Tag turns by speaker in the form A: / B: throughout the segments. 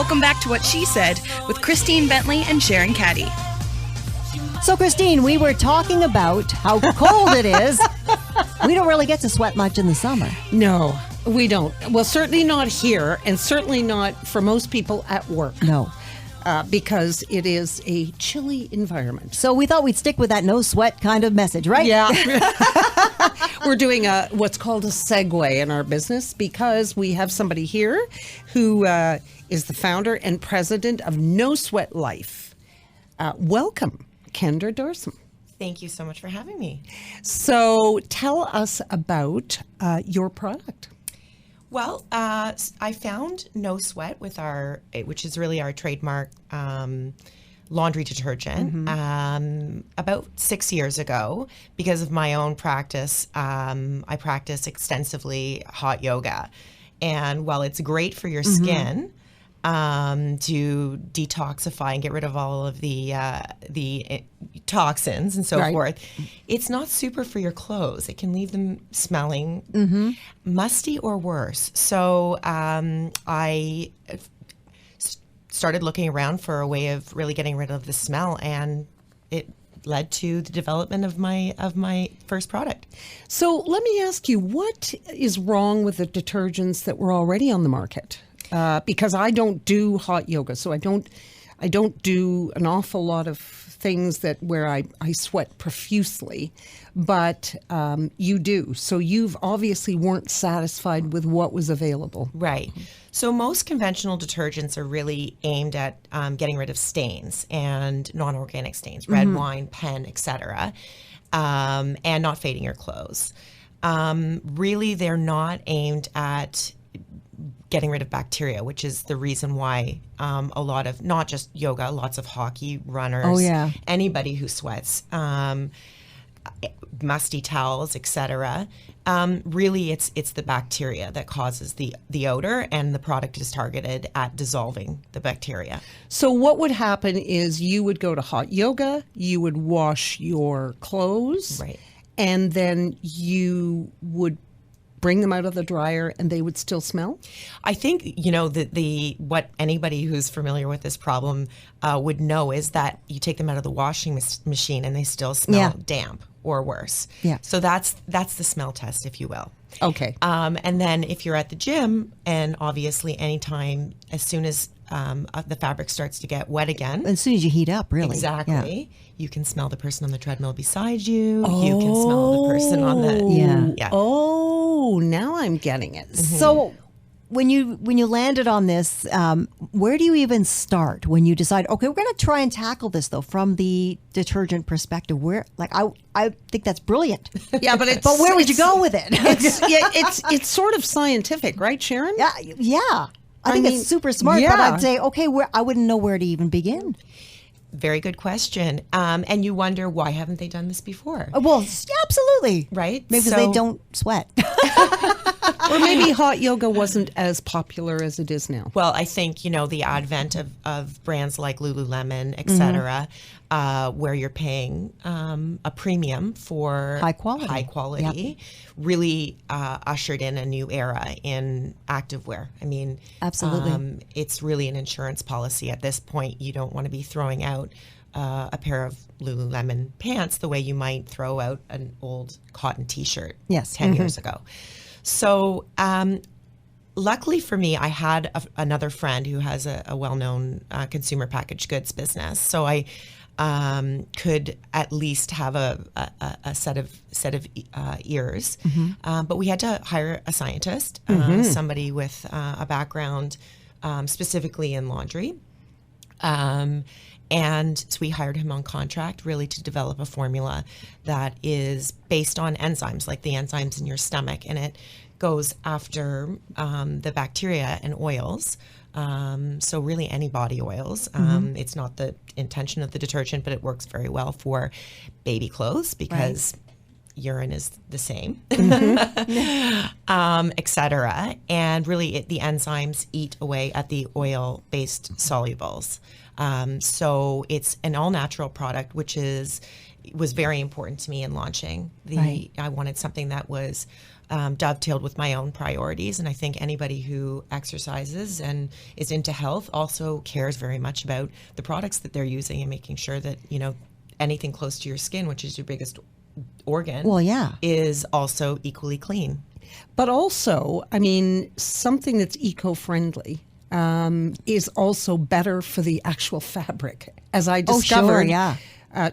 A: Welcome back to What She Said with Christine Bentley and Sharon Caddy.
B: So, Christine, we were talking about how cold it is. We don't really get to sweat much in the summer.
C: No, we don't. Well, certainly not here, and certainly not for most people at work.
B: No.
C: Because it is a chilly environment.
B: So we thought we'd stick with that no sweat kind of message, right?
C: Yeah. We're doing what's called a segue in our business because we have somebody here who is the founder and president of No Sweat Life. Welcome, Kendra Dorsum.
D: Thank you so much for having me.
C: So tell us about your product.
D: Well, I found No Sweat which is really our trademark laundry detergent, about 6 years ago. Because of my own practice, I practice extensively hot yoga. And while it's great for your skin, to detoxify and get rid of all of the toxins and so forth, it's not super for your clothes. It can leave them smelling musty or worse. So I started looking around for a way of really getting rid of the smell, and it led to the development of my first product.
C: So let me ask you, what is wrong with the detergents that were already on the market? Because I don't do hot yoga, so I don't do an awful lot of things where I sweat profusely, but you do. So you've obviously weren't satisfied with what was available.
D: Right. So most conventional detergents are really aimed at getting rid of stains and non-organic stains, red wine, pen, etc., and not fading your clothes. Really, they're not aimed at getting rid of bacteria, which is the reason why a lot of, not just yoga, lots of hockey runners, anybody who sweats, musty towels, etc. Really, it's the bacteria that causes the odor, and the product is targeted at dissolving the bacteria.
C: So what would happen is you would go to hot yoga, you would wash your clothes, and then you would bring them out of the dryer and they would still smell?
D: I think, what anybody who's familiar with this problem would know is that you take them out of the washing machine and they still smell damp or worse.
B: Yeah.
D: So that's the smell test, if you will.
C: Okay.
D: And then if you're at the gym, and obviously anytime, as soon as the fabric starts to get wet again.
B: As soon as you heat up, really.
D: Exactly. Yeah. You can smell the person on the treadmill beside you. You can smell the person on the...
B: Yeah.
C: Oh, now I'm getting it.
B: So when you landed on this, where do you even start when you decide, okay, we're going to try and tackle this, though, from the detergent perspective? I think that's brilliant.
C: Yeah, but
B: where would you go with it?
C: It's sort of scientific, right, Sharon?
B: Yeah. I think it's super smart, but I'd say, okay, I wouldn't know where to even begin.
D: Very good question. And you wonder, why haven't they done this before?
B: Well, yeah, absolutely.
D: Right?
B: Maybe because they don't sweat.
C: Or maybe hot yoga wasn't as popular as it is now.
D: Well, I think, the advent of brands like Lululemon, et cetera, where you're paying a premium for
B: high quality,
D: really ushered in a new era in activewear. I mean,
B: absolutely.
D: It's really an insurance policy at this point. You don't want to be throwing out a pair of Lululemon pants the way you might throw out an old cotton T-shirt 10 years ago. So luckily for me, I had another friend who has a well-known consumer packaged goods business. So I could at least have a set of ears. But we had to hire a scientist, somebody with a background specifically in laundry. And so we hired him on contract really to develop a formula that is based on enzymes, like the enzymes in your stomach, and it goes after the bacteria and oils. So really any body oils. It's not the intention of the detergent, but it works very well for baby clothes because urine is the same, et cetera. And really the enzymes eat away at the oil-based solubles. So it's an all-natural product, which was very important to me in launching. I wanted something that was dovetailed with my own priorities. And I think anybody who exercises and is into health also cares very much about the products that they're using and making sure that, anything close to your skin, which is your biggest organ, is also equally clean.
C: But also, I mean, something that's eco-friendly is also better for the actual fabric. As I discovered,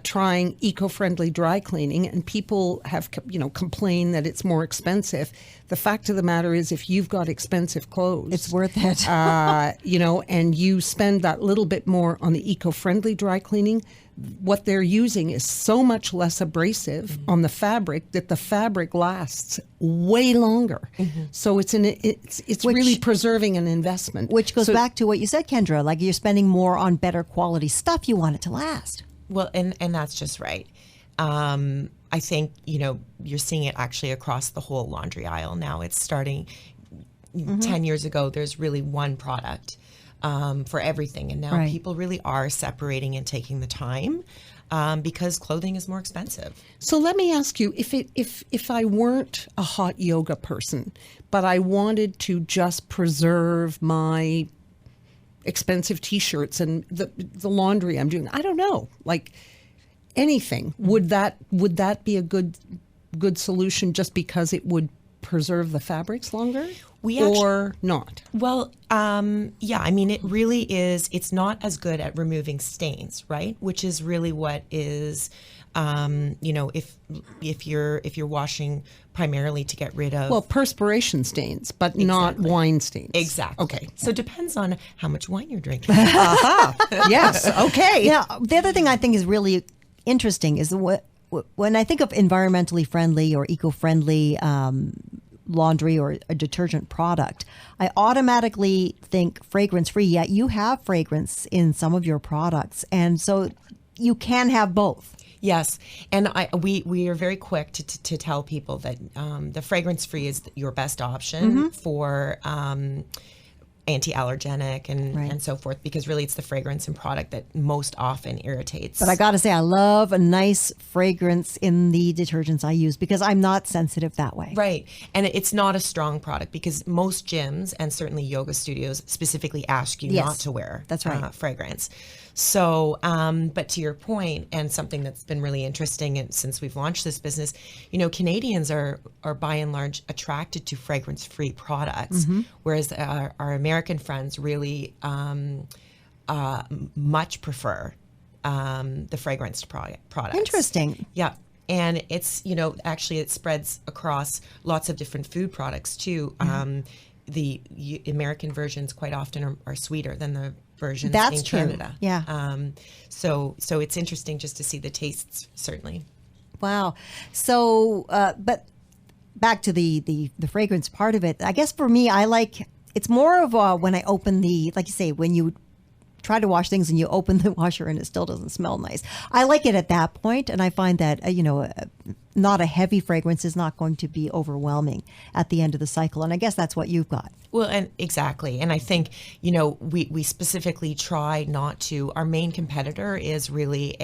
C: trying eco-friendly dry cleaning, and people have, complained that it's more expensive. The fact of the matter is, if you've got expensive clothes,
B: it's worth it.
C: And you spend that little bit more on the eco-friendly dry cleaning, what they're using is so much less abrasive on the fabric that the fabric lasts way longer. So it's really preserving an investment.
B: Which goes back to what you said, Kendra, like you're spending more on better quality stuff. You want it to last.
D: Well, and that's just right. I think, you're seeing it actually across the whole laundry aisle now. It's starting 10 years ago, there's really one product for everything. And now people really are separating and taking the time because clothing is more expensive.
C: So let me ask you, if I weren't a hot yoga person, but I wanted to just preserve my expensive T-shirts and the laundry I'm doing, I don't know, like anything, would that be a good solution just because it would preserve the fabrics longer? Or not? Well,
D: I mean, it really is. It's not as good at removing stains, right? Which is really what is, if you're washing primarily to get rid of
C: perspiration stains, but not wine stains.
D: Exactly.
C: Okay.
D: So it depends on how much wine you're drinking.
C: Yes. Okay.
B: Now, the other thing I think is really interesting is when I think of environmentally friendly or eco-friendly laundry or a detergent product, I automatically think fragrance free, yet you have fragrance in some of your products. And so you can have both.
D: Yes. And we are very quick to tell people that the fragrance free is your best option for anti-allergenic and so forth, because really it's the fragrance and product that most often irritates.
B: But I got to say, I love a nice fragrance in the detergents I use because I'm not sensitive that way.
D: Right. And it's not a strong product because most gyms and certainly yoga studios specifically ask you not to wear fragrance. So, but to your point, and something that's been really interesting since we've launched this business, Canadians are by and large attracted to fragrance-free products, whereas our American friends really much prefer the fragranced products.
B: Interesting.
D: Yeah. And it's, actually it spreads across lots of different food products too. The American versions quite often are sweeter than the versions in Canada.
B: Yeah.
D: So it's interesting just to see the tastes, certainly.
B: Wow. So, but back to the fragrance part of it, I guess for me, it's more of when I open like you say, when you try to wash things and you open the washer and it still doesn't smell nice. I like it at that point, and I find that not a heavy fragrance is not going to be overwhelming at the end of the cycle, and I guess that's what you've got.
D: Well, and exactly, and I think we specifically try not to. Our main competitor is really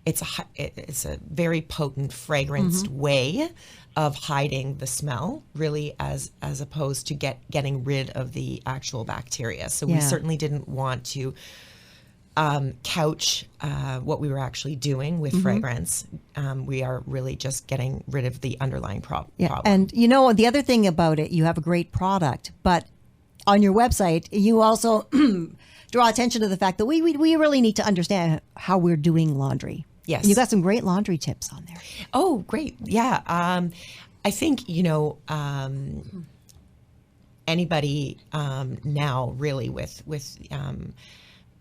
D: it's a very potent fragranced way of hiding the smell, really, as opposed to getting rid of the actual bacteria. So we certainly didn't want to couch what we were actually doing with fragrance. We are really just getting rid of the underlying problem.
B: And the other thing about it, you have a great product, but on your website, you also draw attention to the fact that we really need to understand how we're doing laundry.
D: Yes.
B: And you got some great laundry tips on there.
D: Oh, great. Yeah. I think, anybody now really with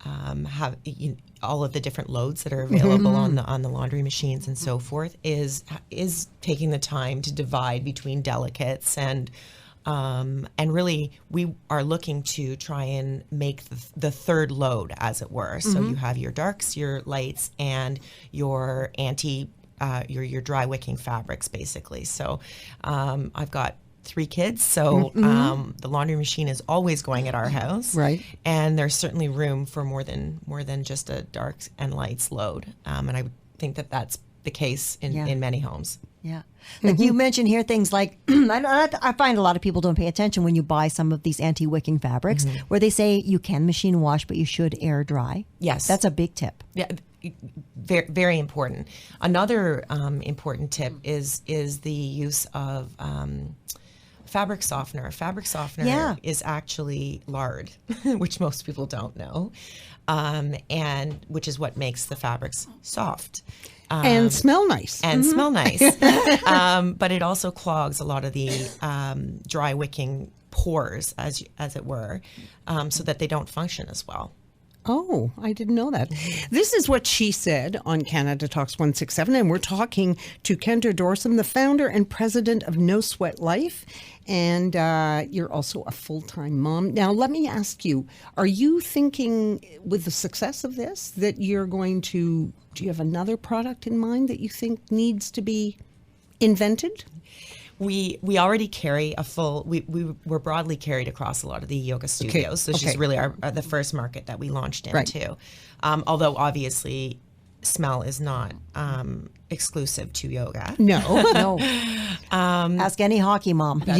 D: have all of the different loads that are available on the laundry machines and so forth is taking the time to divide between delicates and really we are looking to try and make the third load, as it were. So you have your darks, your lights, and your your dry wicking fabrics, basically. So I've got 3 kids, so the laundry machine is always going at our house,
C: right?
D: And there's certainly room for more than just a darks and lights load, and I think that's the case in many homes.
B: Yeah. Like you mentioned here things like, I find a lot of people don't pay attention when you buy some of these anti-wicking fabrics where they say you can machine wash, but you should air dry.
D: Yes.
B: That's a big tip.
D: Yeah, very, very important. Another important tip is the use of fabric softener. Fabric softener is actually lard, which most people don't know, and which is what makes the fabrics soft.
C: And smell nice.
D: And smell nice. But it also clogs a lot of the dry wicking pores, as it were, so that they don't function as well.
C: Oh, I didn't know that. This is what she said on Canada Talks 167, and we're talking to Kendra Dorsum, the founder and president of No Sweat Life, and you're also a full-time mom. Now, let me ask you, are you thinking with the success of this that you're going to, do you have another product in mind that you think needs to be invented?
D: We already carry a full. We're broadly carried across a lot of the yoga studios. So this is really the first market that we launched into. Right. Although obviously, smell is not exclusive to yoga.
B: No. Ask any hockey mom.
C: That's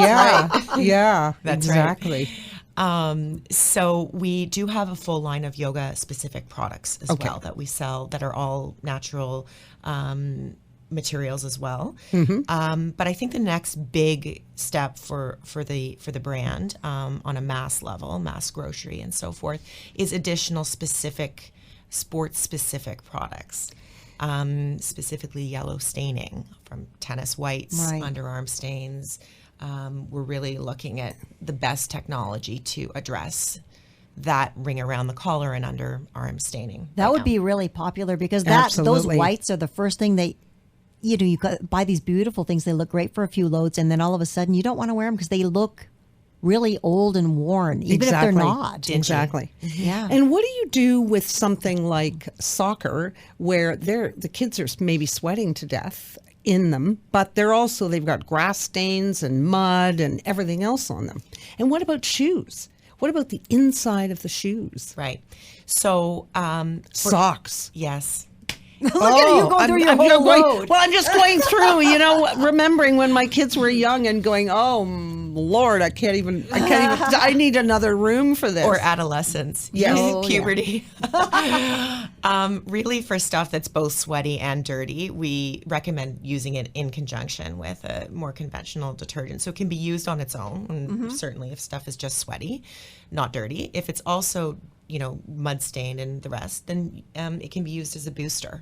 C: right.
D: That's
C: exactly.
D: Right. So we do have a full line of yoga specific products as well that we sell that are all natural. Materials as well, but I think the next big step for the brand on a mass level, mass grocery and so forth, is additional sports specific products, specifically yellow staining from tennis whites, underarm stains. We're really looking at the best technology to address that ring around the collar and underarm staining.
B: That would be really popular because those whites are the first thing you buy these beautiful things. They look great for a few loads, and then all of a sudden you don't want to wear them because they look really old and worn, even if they're not.
C: Exactly.
B: Yeah.
C: And what do you do with something like soccer, where the kids are maybe sweating to death in them, but they've got grass stains and mud and everything else on them? And what about shoes? What about the inside of the shoes?
D: Right. So
C: socks.
D: Yes.
B: Look at you going through your whole load.
C: Well, I'm just going through, remembering when my kids were young and going, oh, Lord, I can't even, I need another room for this.
D: Or adolescence.
C: Yes.
D: Puberty. Really for stuff that's both sweaty and dirty, we recommend using it in conjunction with a more conventional detergent. So it can be used on its own, and certainly if stuff is just sweaty, not dirty. If it's also mud stained and the rest, then it can be used as a booster,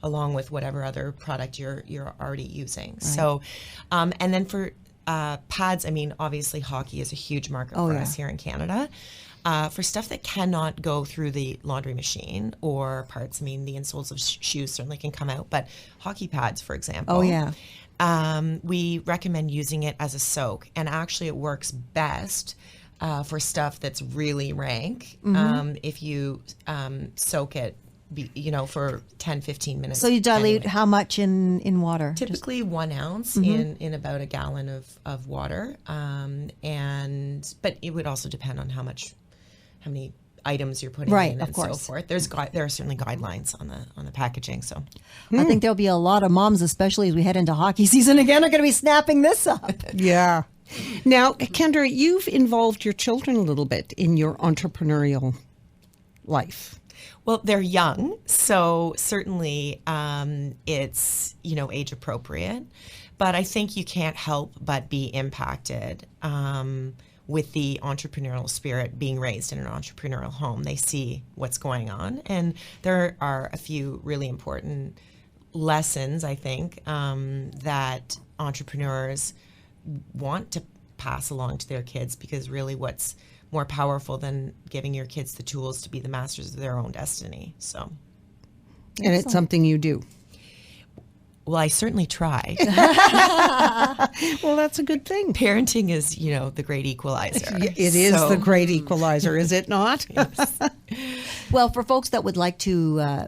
D: along with whatever other product you're already using. Right. So, and then for pads, I mean, obviously hockey is a huge market for us here in Canada. For stuff that cannot go through the laundry machine or parts, I mean, the insoles of shoes certainly can come out, but hockey pads, for example. We recommend using it as a soak, and actually it works best for stuff that's really rank, if you soak it, for 10, 15 minutes.
B: So you dilute how much in water?
D: Typically 1 ounce in about a gallon of water. But it would also depend on how many items you're putting in and so forth. There are certainly guidelines on the packaging. So
B: I think there'll be a lot of moms, especially as we head into hockey season again, are going to be snapping this up.
C: Yeah. Now, Kendra, you've involved your children a little bit in your entrepreneurial life.
D: Well, they're young, so certainly it's age appropriate. But I think you can't help but be impacted with the entrepreneurial spirit being raised in an entrepreneurial home. They see what's going on, and there are a few really important lessons, I think, that entrepreneurs want to pass along to their kids, because really what's more powerful than giving your kids the tools to be the masters of their own destiny. So,
C: and it's something you do.
D: Well, I certainly try.
C: Well, that's a good thing.
D: Parenting is, the great equalizer.
C: It is the great equalizer, is it not?
D: Yes.
B: Well, for folks that would like to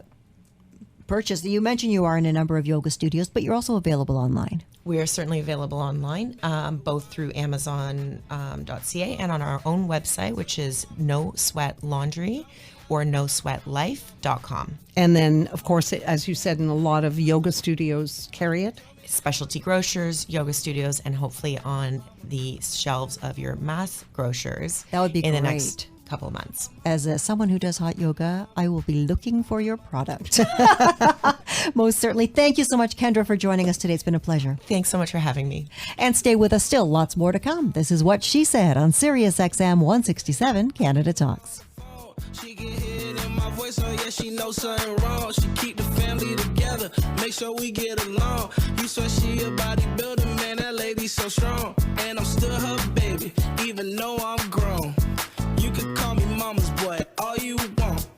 B: purchase, you mentioned you are in a number of yoga studios, but you're also available online.
D: We are certainly available online, both through Amazon.ca and on our own website, which is No Sweat Laundry, or nosweatlife.com.
C: And then, of course, as you said, in a lot of yoga studios carry it.
D: Specialty grocers, yoga studios, and hopefully on the shelves of your mass grocers.
B: That would be
D: in
B: great.
D: the next couple of months.
B: As someone who does hot yoga, I will be looking for your product. Most certainly. Thank you so much, Kendra, for joining us today. It's been a pleasure.
D: Thanks so much for having me.
B: And stay with us still. Lots more to come. This is What She Said on Sirius XM 167, Canada Talks.
E: She can hear it in my voice, oh yeah, she knows something wrong. She keep the family together, make sure we get along. You swear she a bodybuilder, man, that lady so strong. And I'm still her baby, even though I'm grown. You can call me mama's boy, all you want.